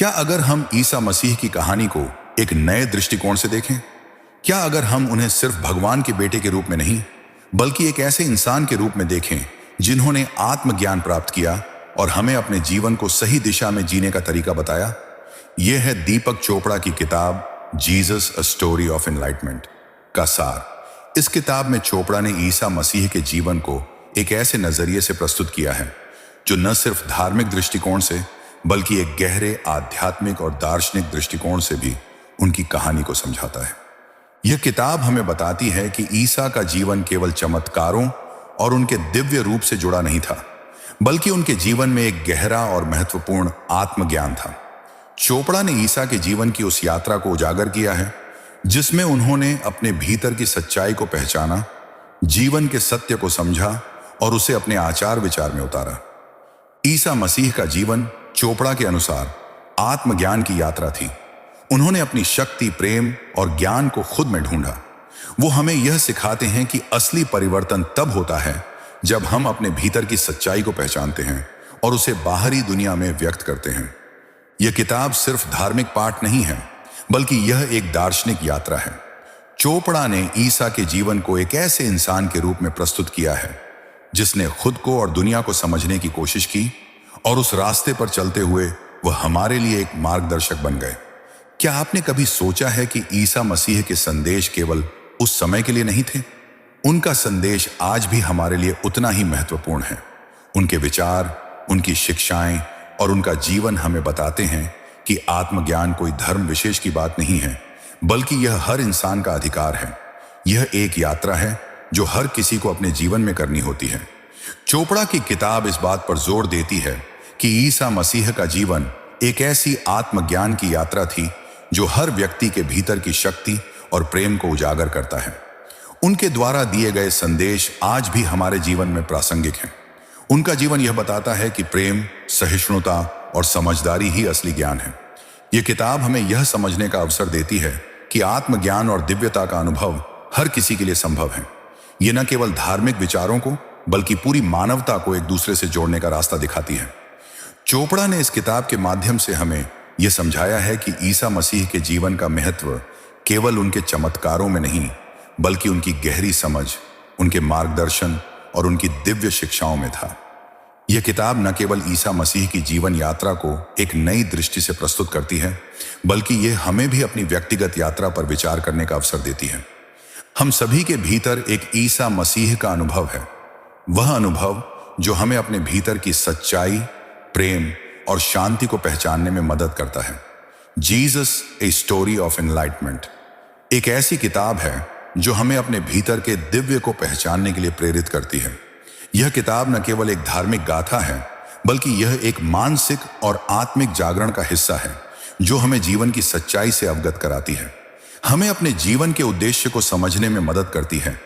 क्या अगर हम ईसा मसीह की कहानी को एक नए दृष्टिकोण से देखें? क्या अगर हम उन्हें सिर्फ भगवान के बेटे के रूप में नहीं, बल्कि एक ऐसे इंसान के रूप में देखें जिन्होंने आत्मज्ञान प्राप्त किया और हमें अपने जीवन को सही दिशा में जीने का तरीका बताया? यह है दीपक चोपड़ा की किताब Jesus a story of enlightenment का सार। इस किताब में चोपड़ा ने ईसा मसीह के जीवन को एक ऐसे नजरिए से प्रस्तुत किया है जो न सिर्फ धार्मिक दृष्टिकोण से बल्कि एक गहरे आध्यात्मिक और दार्शनिक दृष्टिकोण से भी उनकी कहानी को समझाता है। यह किताब हमें बताती है कि ईसा का जीवन केवल चमत्कारों और उनके दिव्य रूप से जुड़ा नहीं था, बल्कि उनके जीवन में एक गहरा और महत्वपूर्ण आत्मज्ञान था। चोपड़ा ने ईसा के जीवन की उस यात्रा को उजागर किया है जिसमें उन्होंने अपने भीतर की सच्चाई को पहचाना, जीवन के सत्य को समझा और उसे अपने आचार विचार में उतारा। ईसा मसीह का जीवन चोपड़ा के अनुसार आत्मज्ञान की यात्रा थी। उन्होंने अपनी शक्ति, प्रेम और ज्ञान को खुद में ढूंढा। वो हमें यह सिखाते हैं कि असली परिवर्तन तब होता है जब हम अपने भीतर की सच्चाई को पहचानते हैं और उसे बाहरी दुनिया में व्यक्त करते हैं। यह किताब सिर्फ धार्मिक पाठ नहीं है, बल्कि यह एक दार्शनिक यात्रा है। चोपड़ा ने ईसा के जीवन को एक ऐसे इंसान के रूप में प्रस्तुत किया है जिसने खुद को और दुनिया को समझने की कोशिश की, और उस रास्ते पर चलते हुए वह हमारे लिए एक मार्गदर्शक बन गए। क्या आपने कभी सोचा है कि ईसा मसीह के संदेश केवल उस समय के लिए नहीं थे? उनका संदेश आज भी हमारे लिए उतना ही महत्वपूर्ण है। उनके विचार, उनकी शिक्षाएं और उनका जीवन हमें बताते हैं कि आत्मज्ञान कोई धर्म विशेष की बात नहीं है, बल्कि यह हर इंसान का अधिकार है। यह एक यात्रा है जो हर किसी को अपने जीवन में करनी होती है। चोपड़ा की किताब इस बात पर जोर देती है कि ईसा मसीह का जीवन एक ऐसी आत्मज्ञान की यात्रा थी जो हर व्यक्ति के भीतर की शक्ति और प्रेम को उजागर करता है। उनके द्वारा दिए गए संदेश आज भी हमारे जीवन में प्रासंगिक हैं। उनका जीवन यह बताता है कि प्रेम, सहिष्णुता और समझदारी ही असली ज्ञान है। यह किताब हमें यह समझने का अवसर देती है कि आत्मज्ञान और दिव्यता का अनुभव हर किसी के लिए संभव है। यह न केवल धार्मिक विचारों को बल्कि पूरी मानवता को एक दूसरे से जोड़ने का रास्ता दिखाती है। चोपड़ा ने इस किताब के माध्यम से हमें यह समझाया है कि ईसा मसीह के जीवन का महत्व केवल उनके चमत्कारों में नहीं, बल्कि उनकी गहरी समझ, उनके मार्गदर्शन और उनकी दिव्य शिक्षाओं में था। यह किताब न केवल ईसा मसीह की जीवन यात्रा को एक नई दृष्टि से प्रस्तुत करती है, बल्कि यह हमें भी अपनी व्यक्तिगत यात्रा पर विचार करने का अवसर देती है। हम सभी के भीतर एक ईसा मसीह का अनुभव है, वह अनुभव जो हमें अपने भीतर की सच्चाई, प्रेम और शांति को पहचानने में मदद करता है। Jesus a story of enlightenment एक ऐसी किताब है जो हमें अपने भीतर के दिव्य को पहचानने के लिए प्रेरित करती है। यह किताब न केवल एक धार्मिक गाथा है, बल्कि यह एक मानसिक और आत्मिक जागरण का हिस्सा है जो हमें जीवन की सच्चाई से अवगत कराती है, हमें अपने जीवन के उद्देश्य को समझने में मदद करती है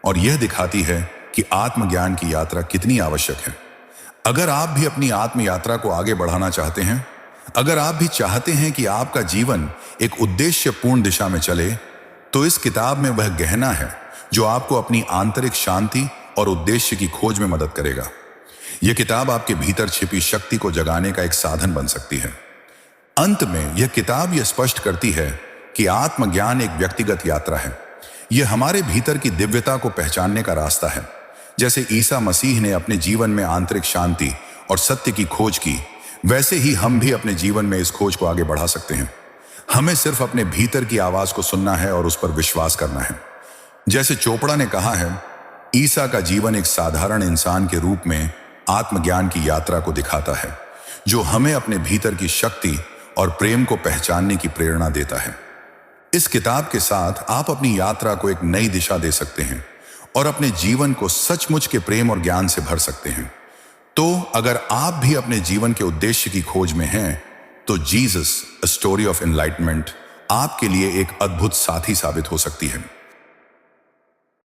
और यह दिखाती है कि आत्मज्ञान की यात्रा कितनी आवश्यक है। अगर आप भी अपनी आत्म यात्रा को आगे बढ़ाना चाहते हैं, अगर आप भी चाहते हैं कि आपका जीवन एक उद्देश्यपूर्ण दिशा में चले, तो इस किताब में वह गहना है जो आपको अपनी आंतरिक शांति और उद्देश्य की खोज में मदद करेगा। यह किताब आपके भीतर छिपी शक्ति को जगाने का एक साधन बन सकती है। अंत में यह किताब यह स्पष्ट करती है कि आत्मज्ञान एक व्यक्तिगत यात्रा है। यह हमारे भीतर की दिव्यता को पहचानने का रास्ता है। जैसे ईसा मसीह ने अपने जीवन में आंतरिक शांति और सत्य की खोज की, वैसे ही हम भी अपने जीवन में इस खोज को आगे बढ़ा सकते हैं। हमें सिर्फ अपने भीतर की आवाज को सुनना है और उस पर विश्वास करना है। जैसे चोपड़ा ने कहा है, ईसा का जीवन एक साधारण इंसान के रूप में आत्मज्ञान की यात्रा को दिखाता है जो हमें अपने भीतर की शक्ति और प्रेम को पहचानने की प्रेरणा देता है। इस किताब के साथ आप अपनी यात्रा को एक नई दिशा दे सकते हैं और अपने जीवन को सचमुच के प्रेम और ज्ञान से भर सकते हैं। तो अगर आप भी अपने जीवन के उद्देश्य की खोज में हैं, तो Jesus a story of enlightenment आपके लिए एक अद्भुत साथी साबित हो सकती है।